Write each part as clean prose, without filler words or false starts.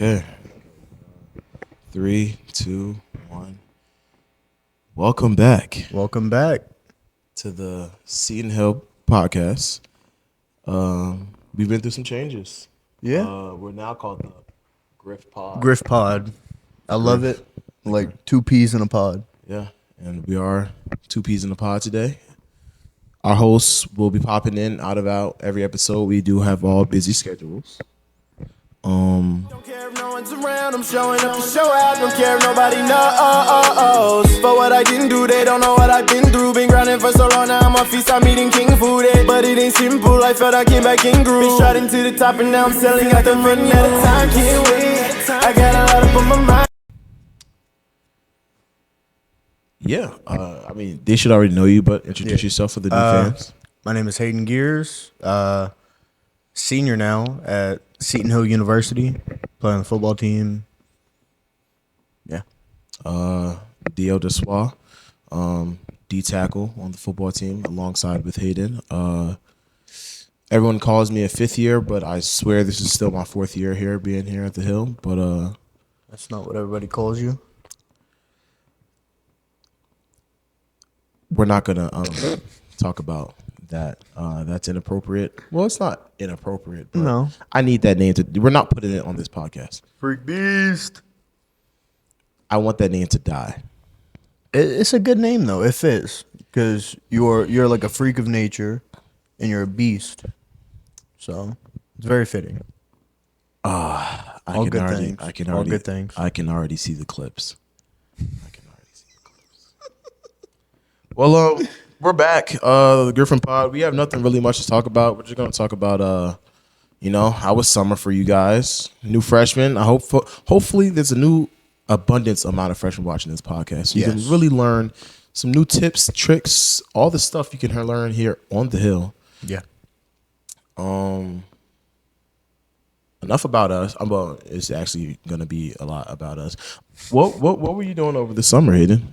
Okay. 3, 2, 1. Welcome back Welcome back. to the Seton Hill podcast. We've been through some changes. Yeah. We're now called the Griff Pod. Griff Pod. I love Griff. it. Like 2 peas in a pod. Yeah, and we are 2 peas in the pod today. Our hosts will be popping in, out every episode. We do have all busy schedules. Don't care if no one's around, I'm showing up to show out. Don't care if nobody knows. For what I didn't do, they don't know what I've been through. Been grinding for so long, now I'm on feast, I'm eating king food. But it ain't simple, I felt I came back in groove. Been shot into the top and now I'm selling out the money at a time. Can't wait, I got a lot up on my mind. Yeah, I mean, they should already know you, but introduce yourself for the new fans. My name is Hayden Gears. Senior now at Seton Hill University. Playing on the football team. Yeah. Dio Dessois, D tackle on the football team alongside with Hayden. Everyone calls me a fifth year, but I swear this is still my fourth year here, being here at the Hill. But That's not what everybody calls you. we're not gonna talk about that. That's inappropriate. Well, it's not inappropriate. But No. I need that name to. We're not putting it on this podcast. Freak beast. I want that name to die. It's a good name though. It fits because you're like a freak of nature, and you're a beast. So it's very fitting. All good things. I can All already. good things. I can already see the clips. Well, we're back. The Griffin Pod. We have nothing really much to talk about. We're just gonna talk about, how was summer for you guys? New freshmen. I hope. Hopefully, there's a new abundance amount of freshmen watching this podcast, so you Yes. can really learn some new tips, tricks, all the stuff you can learn here on the Hill. Yeah. Enough about us. It's actually gonna be a lot about us. What were you doing over the summer, Hayden?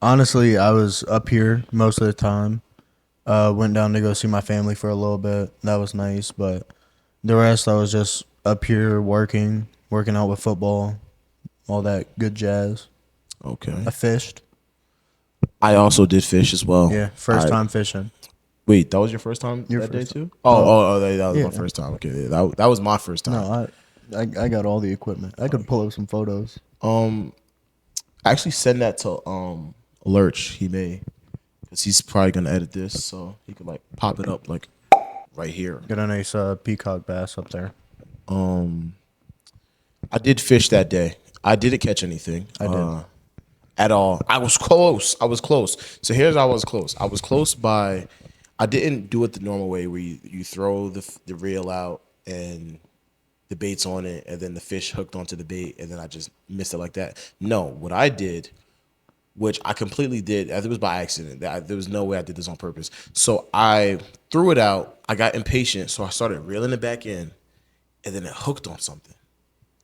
Honestly, I was up here most of the time. Went down to go see my family for a little bit. That was nice, but the rest I was just up here working out with football, all that good jazz. Okay. I fished. I also did fish as well. Yeah, first time fishing. Wait, that was your first time Your that day first too? That was Yeah. my first time. Okay, yeah, that was my first time. No, I got all the equipment. I could pull up some photos. Actually send that to Lurch. He may, because he's probably gonna edit this, so he could like pop it up like right here. Got a nice peacock bass up there. I did fish that day. I didn't catch anything. I did. At all. I was close. So here's how I was close. I was close by. I didn't do it the normal way where you throw the reel out and the bait's on it and then the fish hooked onto the bait and then I just missed it like that. No, what I did, which I completely did, it was by accident. There was no way I did this on purpose. So I threw it out. I got impatient, so I started reeling it back in and then it hooked on something.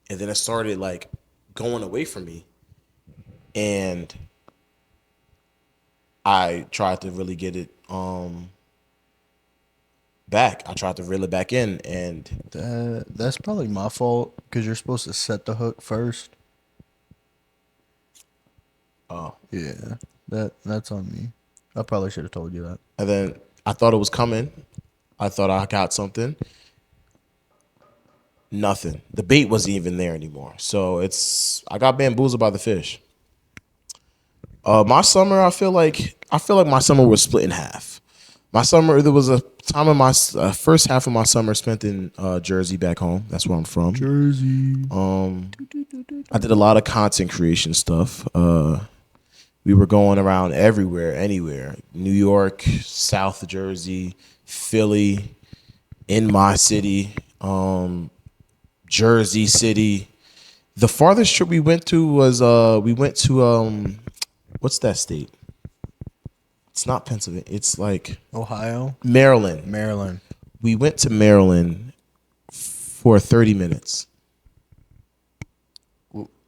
And then it started like going away from me. And I tried to really get it back. I tried to reel it back in, and That's probably my fault because you're supposed to set the hook first. oh, Yeah, that's on me. I probably should have told you that. and then I thought it was coming. I thought I got something. Nothing. The bait wasn't even there anymore. So I got bamboozled by the fish. My summer, I feel like my summer was split in half. My summer, there was a time in my first half of my summer spent in Jersey, back home. That's where I'm from. Jersey. I did a lot of content creation stuff. We were going around everywhere, anywhere. New York, South Jersey, Philly, in my city, Jersey City. The farthest trip we went to was we went to what's that state? It's not Pennsylvania. It's like Ohio. Maryland. We went to Maryland for 30 minutes.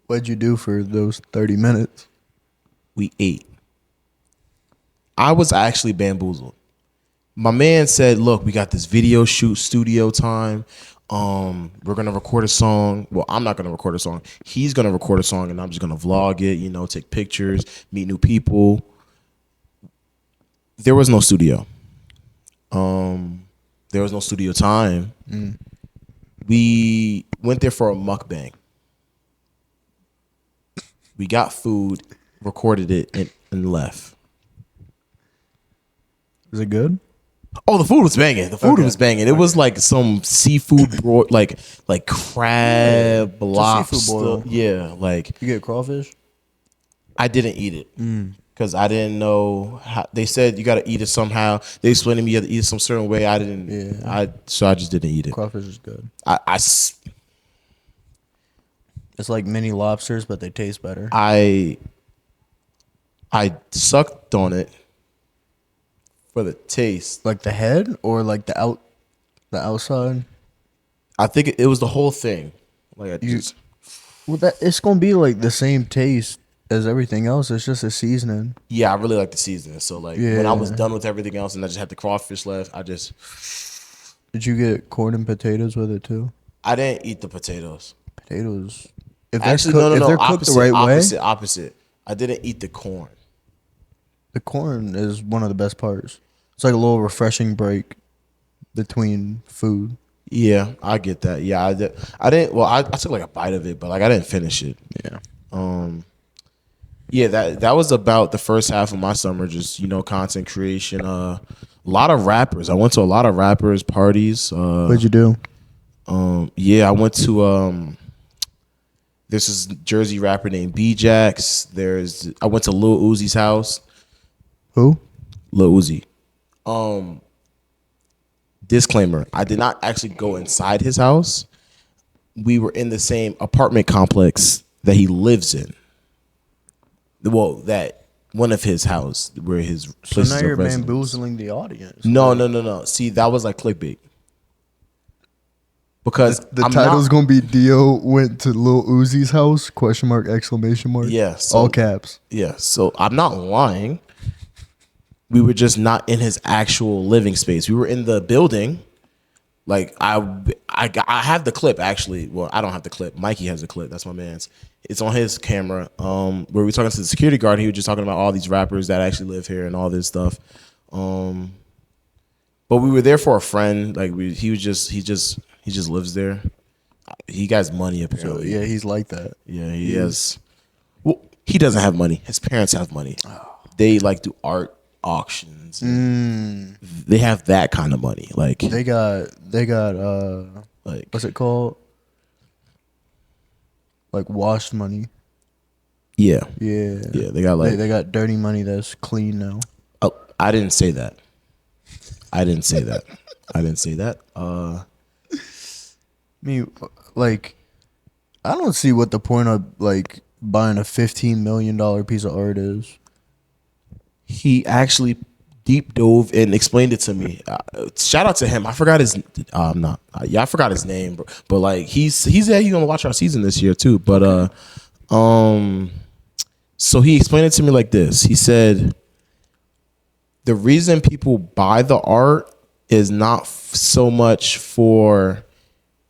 What'd you do for those 30 minutes? We ate. I was actually bamboozled. My man said, look, we got this video shoot studio time. We're gonna record a song. Well, I'm not gonna record a song. He's gonna record a song, and I'm just gonna vlog it. You know, take pictures, meet new people. There was no studio. There was no studio time. We went there for a mukbang. We got food, recorded it, and left. Is it good? Oh, the food was banging. The food was banging. It was like some seafood broil, like crab, lobster. seafood boil. Yeah, like You get crawfish? I didn't eat it because I didn't know how. They said you got to eat it somehow. They explained to me you have to eat it some certain way. I didn't. Yeah. So I just didn't eat it. Crawfish is good. It's like mini lobsters, but they taste better. I sucked on it for the taste. Like the head or like the outside? I think it was the whole thing. Like Well, it's gonna be like the same taste as everything else. It's just a seasoning. yeah, I really like the seasoning. So like when I was done with everything else and I just had the crawfish left, Did you get corn and potatoes with it too? I didn't eat the potatoes. Potatoes. If Actually, they're, no. if they're cooked the right way, Opposite. I didn't eat the corn. the corn is one of the best parts. It's like a little refreshing break between food. Yeah, I get that. Yeah, I didn't. Well, I took like a bite of it, but like I didn't finish it. Yeah. Yeah, that was about the first half of my summer. Just content creation. A lot of rappers. I went to a lot of rappers parties. What'd you do? Yeah, I went to There's this Jersey rapper named B-Jax. I went to Lil Uzi's house. Who? Lil Uzi. Disclaimer, I did not actually go inside his house. We were in the same apartment complex that he lives in. Well, that one of his house where his places So now of you're residence. bamboozling the audience. No. See, that was like clickbait. Because The I'm title's not, gonna be Dio went to Lil Uzi's house? ? Exclamation mark. Yeah, so- all caps. Yeah, so I'm not lying. We were just not in his actual living space. We were in the building. Like I have the clip actually. Well, I don't have the clip. Mikey has the clip. That's my man's. It's on his camera. Where we were talking to the security guard. He was just talking about all these rappers that actually live here and all this stuff. But we were there for a friend. Like he just lives there. He got money So apparently. yeah, he's like that. Yeah, he has. Well, he doesn't have money. His parents have money. They like do art auctions. They have that kind of money. Like They got like what's it called? Like washed money. yeah. Yeah. Yeah, they got like they got dirty money that's clean now. oh, I didn't say that. I didn't say that. I mean, like, I don't see what the point of like buying a $15 million piece of art is. He actually deep dove and explained it to me. Shout out to him. I forgot his. I forgot his name, but like he's gonna watch our season this year too. But so he explained it to me like this. He said the reason people buy the art is not so much for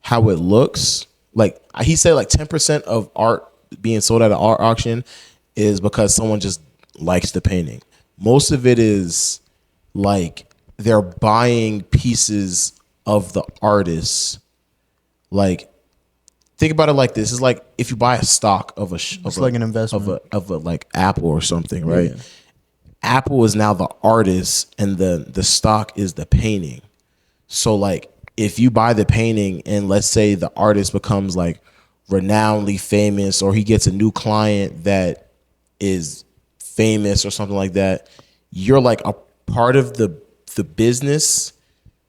how it looks. Like he said, like 10% of art being sold at an art auction is because someone just likes the painting. Most of it is like they're buying pieces of the artist. Like, think about it like this: it's like if you buy a stock of It's like an investment of a like Apple or something, right? Yeah. Apple is now the artist, and the stock is the painting. So like, if you buy the painting, and let's say the artist becomes like renownedly famous, or he gets a new client that is famous or something like that, you're like a part of the business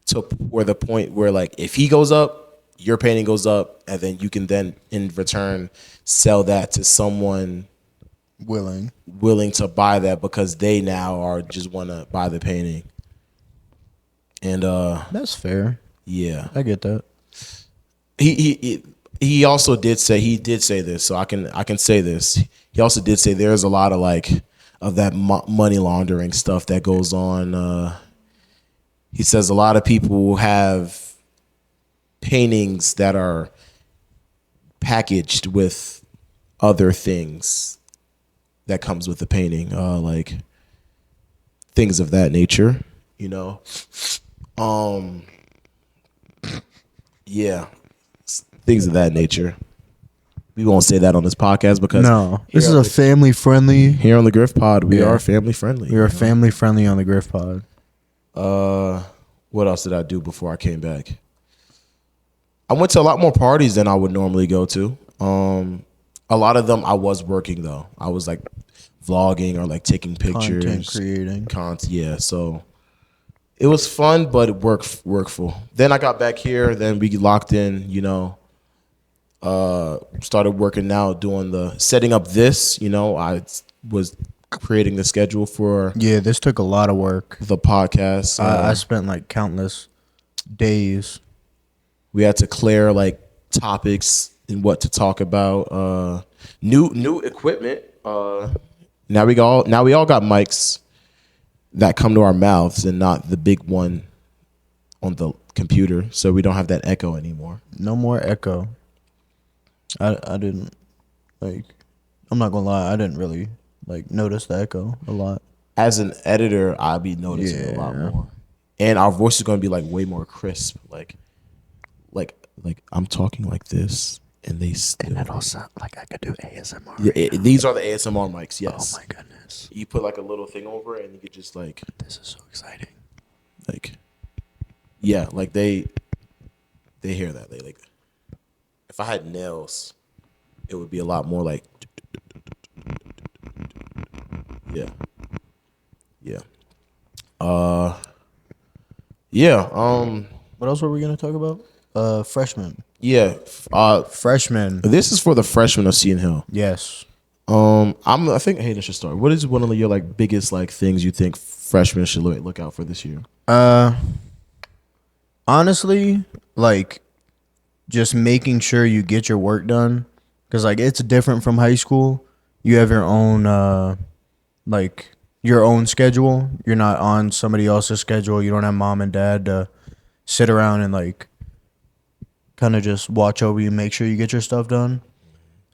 to where the point where like if he goes up, your painting goes up, and then you can then in return sell that to someone willing to buy that because they now are just want to buy the painting. And That's fair. yeah, I get that. He also did say this, so I can say this. He also did say there's a lot of like of that money laundering stuff that goes on. He says a lot of people have paintings that are packaged with other things that comes with the painting, like things of that nature, you know. Yeah, things of that nature. We won't say that on this podcast because No, this is a family friendly. here on the Griff Pod, we are family friendly. We are family friendly on the Griff Pod. What else did I do before I came back? I went to a lot more parties than I would normally go to. A lot of them I was working though. I was like vlogging or like taking pictures, Content creating. Yeah, so it was fun, but workful. Then I got back here. Then we locked in. You know, started working out, doing the setting up this. You know, I was creating the schedule for Yeah, this took a lot of work. the podcast. I spent like countless days. We had to clear like topics and what to talk about. New equipment. Now we all got mics that come to our mouths and not the big one on the computer, so we don't have that echo anymore. No more echo. I didn't like. I'm not gonna lie. I didn't really like notice the echo a lot. As an editor, I'll be noticing a lot more, and our voice is gonna be like way more crisp. Like I'm talking like this, and they still. And that also like I could do ASMR. Yeah, these are the ASMR mics. Yes. Oh my goodness. You put like a little thing over it, and you could just like. This is so exciting. Like, yeah, like they hear that. They like. If I had nails, it would be a lot more like. Yeah. Yeah. Yeah. What else were we gonna talk about? Freshmen. Yeah. Freshmen. This is for the freshmen of Seton Hill. Yes. I think Hayden should start. What is one of your like biggest like things you think freshmen should look out for this year? Honestly, like just making sure you get your work done, because like it's different from high school. You have your own like your own schedule. You're not on somebody else's schedule. You don't have mom and dad to sit around and like kind of just watch over you, make sure you get your stuff done.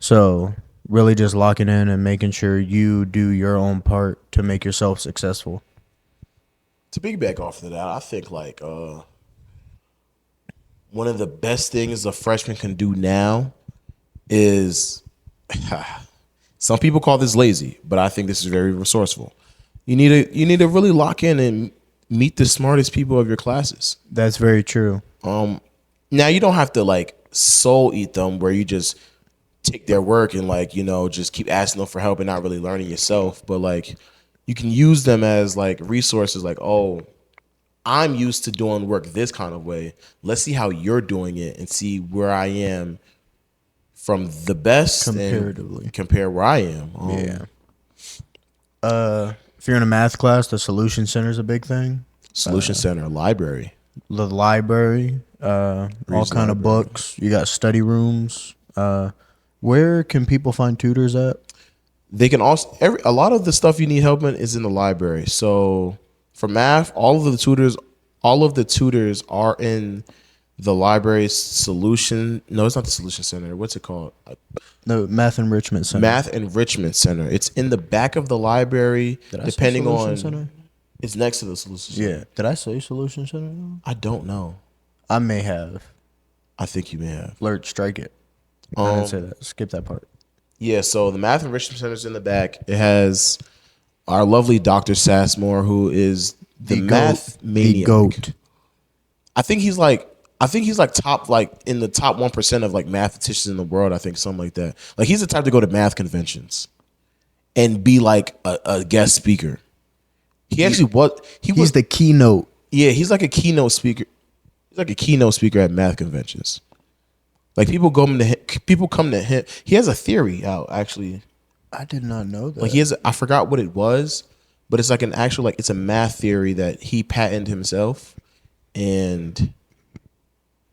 So really just locking in and making sure you do your own part to make yourself successful. To piggyback off of that, I think like one of the best things a freshman can do now is some people call this lazy, but I think this is very resourceful. You need to really lock in and meet the smartest people of your classes. That's very true. Now you don't have to like soul eat them where you just take their work and like, you know, just keep asking them for help and not really learning yourself. But like you can use them as like resources like, oh, I'm used to doing work this kind of way. Let's see how you're doing it and see where I am from the best Comparatively. and compare where I am. If you're in a math class, the solution center is a big thing. Solution Center, library. The library, all kind of books. You got study rooms. Where can people find tutors at? They can also a lot of the stuff you need help in is in the library. So for math, all of the tutors are in the library's solution. No, it's not the Solution Center. What's it called? The Math Enrichment Center. Math Enrichment Center. It's in the back of the library. Did I depending say Solution on Center? It's next to the Solution Center. Yeah. Did I say Solution Center? I don't know. I may have. I think you may have. Alert, strike it. I didn't say that. Skip that part. Yeah, so the Math Enrichment Center is in the back. It has our lovely Dr. Sassmore, who is the math maniac. The GOAT. I think he's top like in the top 1% of like mathematicians in the world. I think something like that. Like he's the type to go to math conventions and be like a guest speaker. He's the keynote. Yeah, he's like a keynote speaker. He's like a keynote speaker at math conventions. Like people come to him. He has a theory out actually. I did not know that. Like I forgot what it was, but it's like an actual like it's a math theory that he patented himself, and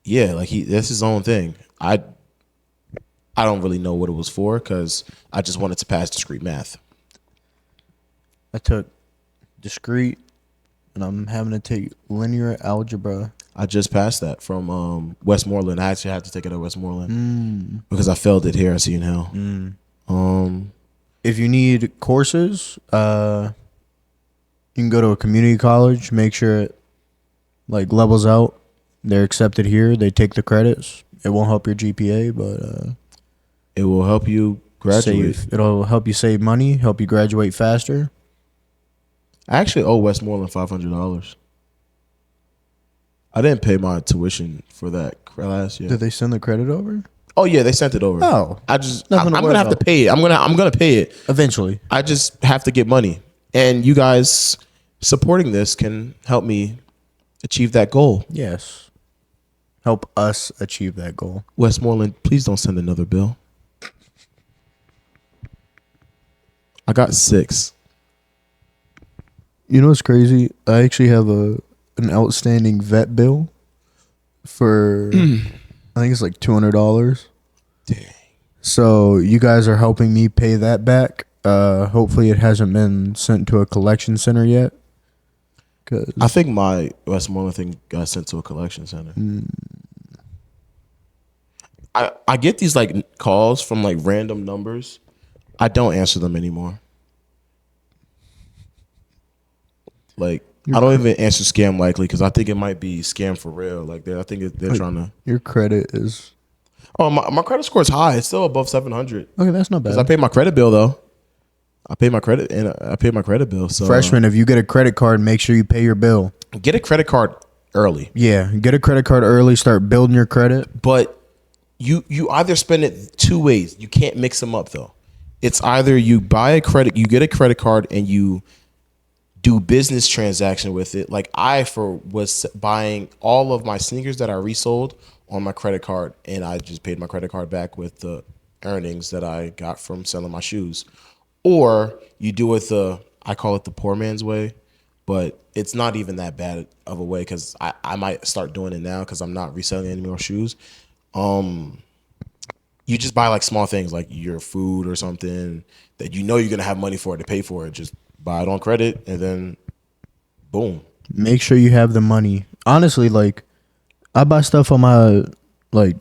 yeah, like that's his own thing. I don't really know what it was for because I just wanted to pass discrete math. I took discrete, and I'm having to take linear algebra. I just passed that from Westmoreland. I actually had to take it at Westmoreland because I failed it here at Seton Hill. If you need courses, you can go to a community college. Make sure it like levels out. They're accepted here. They take the credits. It won't help your GPA, but It will help you graduate. It'll help you save money, help you graduate faster. I actually owe Westmoreland $500. I didn't pay my tuition for that class yet. Did they send the credit over? Oh yeah, they sent it over. Oh, I'm nothing to worry gonna have to about. pay it. I'm gonna pay it. Eventually. I just have to get money, and you guys supporting this can help me achieve that goal. Yes. Help us achieve that goal. Westmoreland, please don't send another bill. I got 6. You know what's crazy? I actually have an outstanding vet bill for I think it's like $200. Dang. So you guys are helping me pay that back. Hopefully it hasn't been sent to a collection center yet. Cause I think my Westmoreland thing got sent to a collection center. I get these like calls from like random numbers. I don't answer them anymore. Like I don't even answer scam likely because I think it might be scam for real. Like they're trying to. your credit is Oh, my credit score is high. It's still above 700. okay. That's not bad. I paid my credit bill though. I paid my credit bill. So Freshman, if you get a credit card, make sure you pay your bill. get a credit card early. Yeah, get a credit card early. Start building your credit. But you either spend it 2 ways. You can't mix them up though. It's either you get a credit card and you do business transaction with it. Like I was buying all of my sneakers that I resold on my credit card, and I just paid my credit card back with the earnings that I got from selling my shoes. Or you do it I call it the poor man's way, but it's not even that bad of a way because I might start doing it now because I'm not reselling any more shoes. You just buy like small things like your food or something that you know you're gonna have money for it to pay for it. Just buy it on credit and then boom. Make sure you have the money. Honestly, like I buy stuff on my like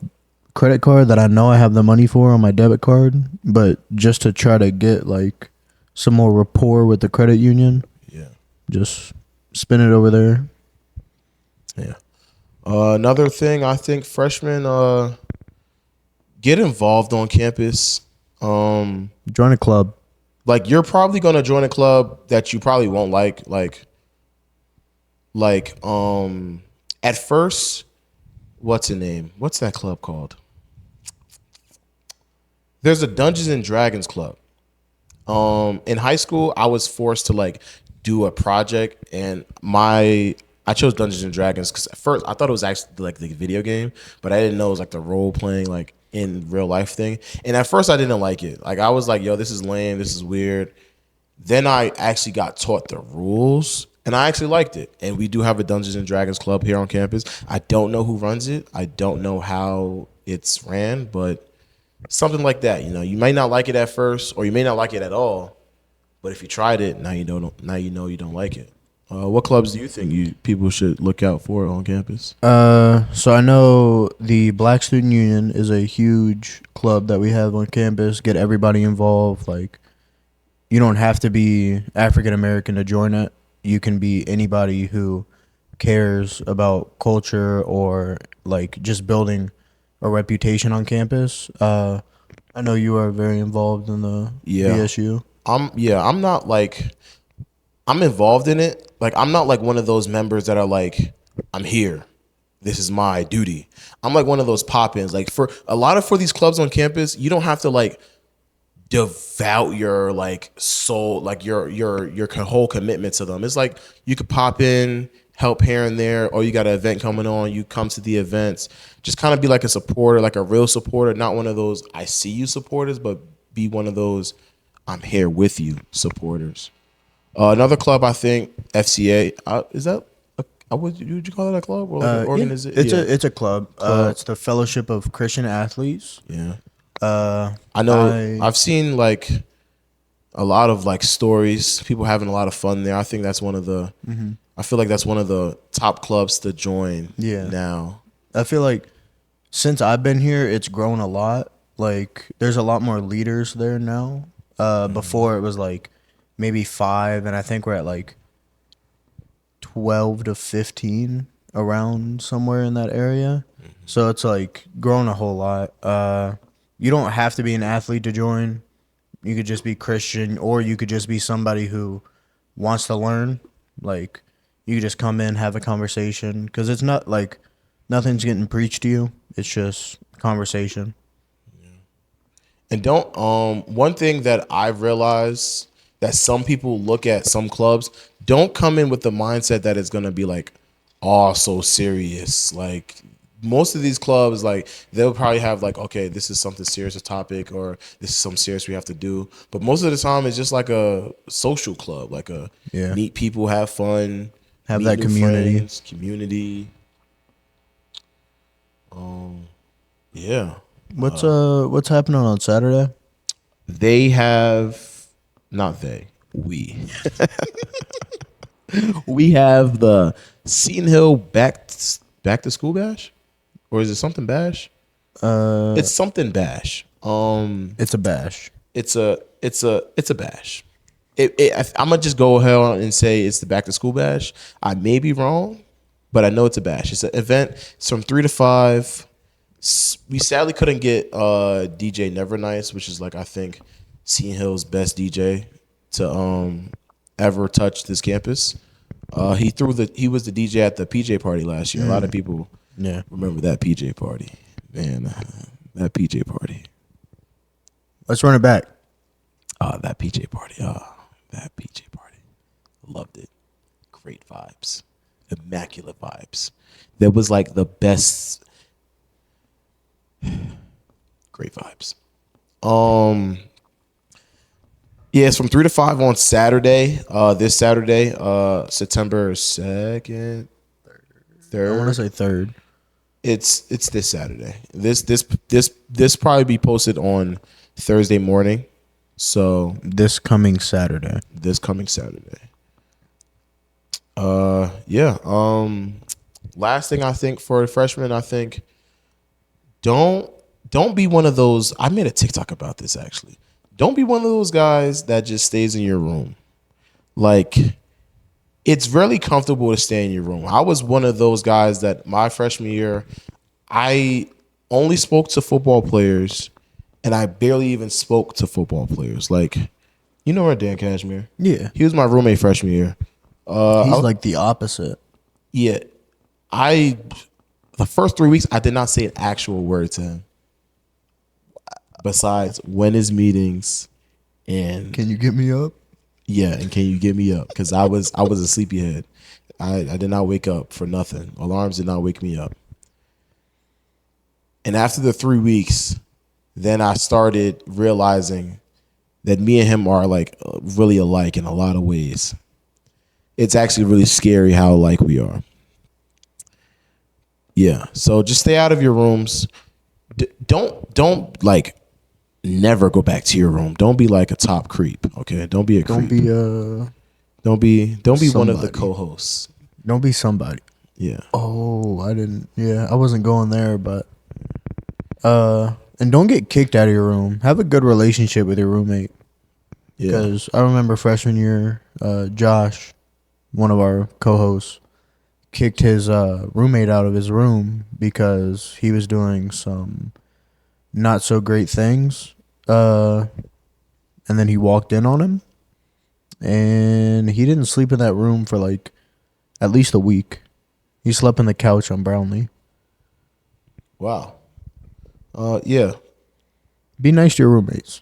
credit card that I know I have the money for on my debit card, but just to try to get like some more rapport with the credit union, Yeah. just spin it over there. Yeah. Another thing, I think freshmen get involved on campus. Join a club. Like you're probably gonna join a club that you probably won't like. At first, what's the name? What's that club called? There's a Dungeons and Dragons club. In high school, I was forced to like do a project, and I chose Dungeons and Dragons because at first I thought it was actually like the video game, but I didn't know it was like the role playing like in real life thing. And at first I didn't like it. Like I was like, yo, this is lame, this is weird. Then I actually got taught the rules and I actually liked it. And we do have a Dungeons and Dragons club here on campus. I don't know who runs it. I don't know how it's ran, but something like that. You know, you may not like it at first or you may not like it at all, but if you tried it, now you know you don't like it. What clubs do you think people should look out for on campus? So I know the Black Student Union is a huge club that we have on campus. Get everybody involved. Like, you don't have to be African American to join it. You can be anybody who cares about culture or like just building a reputation on campus. I know you are very involved in the BSU. I'm involved in it. Like, I'm not like one of those members that are like, I'm here. This is my duty. I'm like one of those pop-ins. Like for these clubs on campus, you don't have to like devout your like soul, like your whole commitment to them. It's like you could pop in, help here and there, or you got an event coming on, you come to the events. Just kind of be like a supporter, like a real supporter, not one of those I see you supporters, but be one of those I'm here with you supporters. Another club, I think, FCA. Is that would you call it a club or like an organization? It's a club. It's the Fellowship of Christian Athletes. Yeah. I know. I've seen like a lot of like stories. People having a lot of fun there. I think that's one of the I feel like that's one of the top clubs to join Yeah. now. I feel like since I've been here, it's grown a lot. Like, there's a lot more leaders there now. Before it was like maybe 5, and I think we're at like 12 to 15 around somewhere in that area. So it's like grown a whole lot. You don't have to be an athlete to join. You could just be Christian, or you could just be somebody who wants to learn. Like, you could just come in, have a conversation, because it's not like nothing's getting preached to you. It's just conversation. And don't one thing that I've realized that some people look at some clubs, don't come in with the mindset that it's gonna be like, oh, so serious. Like most of these clubs, like they'll probably have like, okay, this is something serious, a topic, or this is something serious we have to do. But most of the time, it's just like a social club, like a meet people, have fun, Have meet that new community. friends, community. Yeah. What's happening on Saturday? They have, not they, we. We have the Seton Hill back to school bash, or is it something bash? It's something bash. It's a bash. It's a bash. I'm gonna just go ahead and say it's the back to school bash. I may be wrong, but I know it's a bash. It's an event. It's from 3 to 5. We sadly couldn't get DJ Never Nice, which is like I think Seton Hill's best DJ to ever touch this campus. He was the DJ at the PJ party last year. A lot of people remember that PJ party. Man, that PJ party. Let's run it back. That PJ party. That PJ party. Loved it. Great vibes. Immaculate vibes. That was like the best. Great vibes. Yeah, it's from 3 to 5 on Saturday. This Saturday, September 2nd, 3rd. I want to say 3rd. It's this Saturday. This probably be posted on Thursday morning. So This coming Saturday. Yeah. Last thing I think for the freshmen, I think don't be one of those. I made a TikTok about this actually. Don't be one of those guys that just stays in your room. Like, it's really comfortable to stay in your room. I was one of those guys that my freshman year, I only spoke to football players, and I barely even spoke to football players. Like, you know where Dan Cashmere? Yeah. He was my roommate freshman year. He's like the opposite. Yeah. The first 3 weeks, I did not say an actual word to him. Besides, when is meetings, and Can you get me up? yeah, and can you get me up? Because I was a sleepyhead. I did not wake up for nothing. Alarms did not wake me up. And after the 3 weeks, then I started realizing that me and him are like really alike in a lot of ways. It's actually really scary how alike we are. Yeah, so just stay out of your rooms. Don't like never go back to your room. Don't be like a top creep. Okay, don't be a creep. Don't be one of the somebody. co-hosts. Don't be somebody. Yeah. Oh, I wasn't going there, but and don't get kicked out of your room. Have a good relationship with your roommate. Yeah. Because I remember freshman year, Josh, one of our co-hosts, kicked his roommate out of his room because he was doing some not so great things. And then he walked in on him, and he didn't sleep in that room for like at least a week. He slept on the couch on Brownlee. Wow. Yeah. Be nice to your roommates.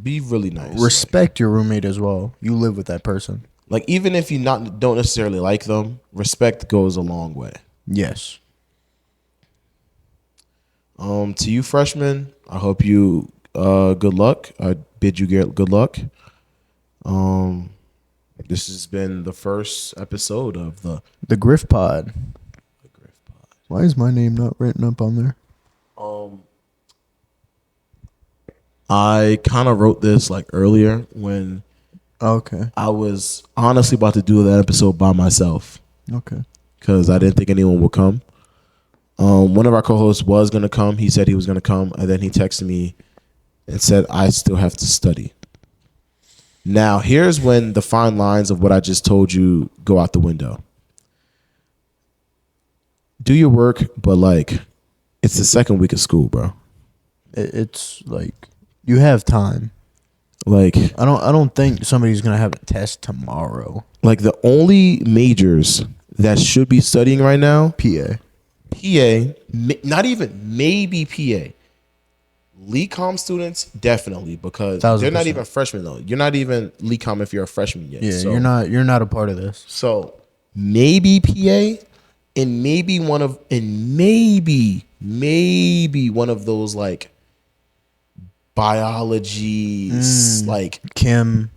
Be really nice. Respect your roommate as well. You live with that person. Like even if you don't necessarily like them, respect goes a long way. Yes. To you freshmen, I hope you good luck. I bid you good luck. This has been the first episode of The Griff Pod. Why is my name not written up on there? I kind of wrote this like earlier when Okay. I was honestly about to do that episode by myself Okay. because I didn't think anyone would come. One of our co-hosts was going to come. He said he was going to come, and then he texted me and said, I still have to study. Now, here's when the fine lines of what I just told you go out the window. Do your work, but like, it's the second week of school, bro. It's like you have time. Like, I don't think somebody's gonna have a test tomorrow. like the only majors that should be studying right now, PA. not even maybe PA. LECOM students, definitely, because 1000%. they're not even freshmen though. You're not even LECOM if you're a freshman yet. Yeah, So- you're not a part of this. So maybe PA, and maybe one of those like biology, like Chem,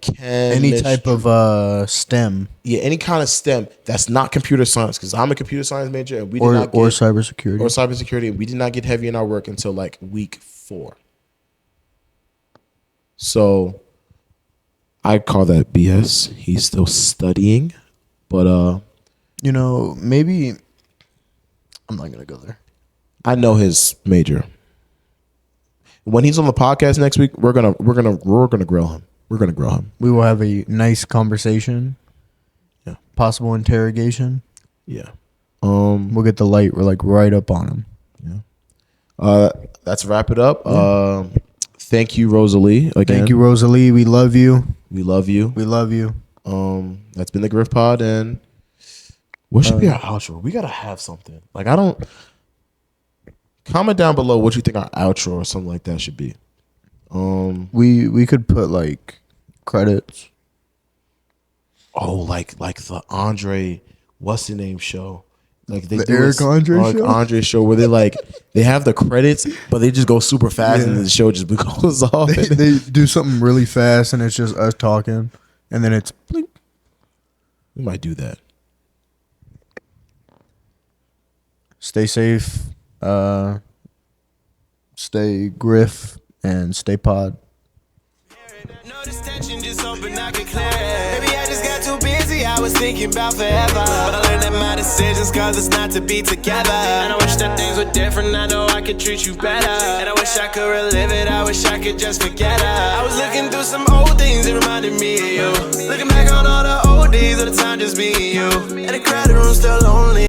chem, any type of STEM any kind of STEM that's not computer science. Because I'm a computer science major, and we did or not get cybersecurity. or cybersecurity, and we did not get heavy in our work until like week 4. So I call that BS. He's still studying, but You know, maybe I'm not gonna go there. I know his major. When he's on the podcast next week, we're gonna grill him. We're gonna grill him. We will have a nice conversation. Yeah. Possible interrogation. Yeah. We'll get the light. We're like right up on him. Let's wrap it up. Thank you, Rosalie. Again. Thank you, Rosalie. We love you. We love you. We love you. That's been the Griff Pod, and what should be our outro? We gotta have something. Like, I don't. Comment down below what you think our outro or something like that should be. We could put like credits. Oh, like the Andre, what's the name show? Like they The do Eric Andre show? Andre show where they have the credits, but they just go super fast and the show just goes off. They do something really fast and it's just us talking, and then it's blink. We might do that. Stay safe. Stay Griff and stay pod. No, this tension just open, I can clear it. Maybe I just got too busy, I was thinking about forever. But I learned that my decisions cause us not to be together. And I wish that things were different, I know I could treat you better. And I wish I could relive it, I wish I could just forget her. I was looking through some old things that reminded me of you. Looking back on all the old days of the time just me and you. And the crowded room still lonely.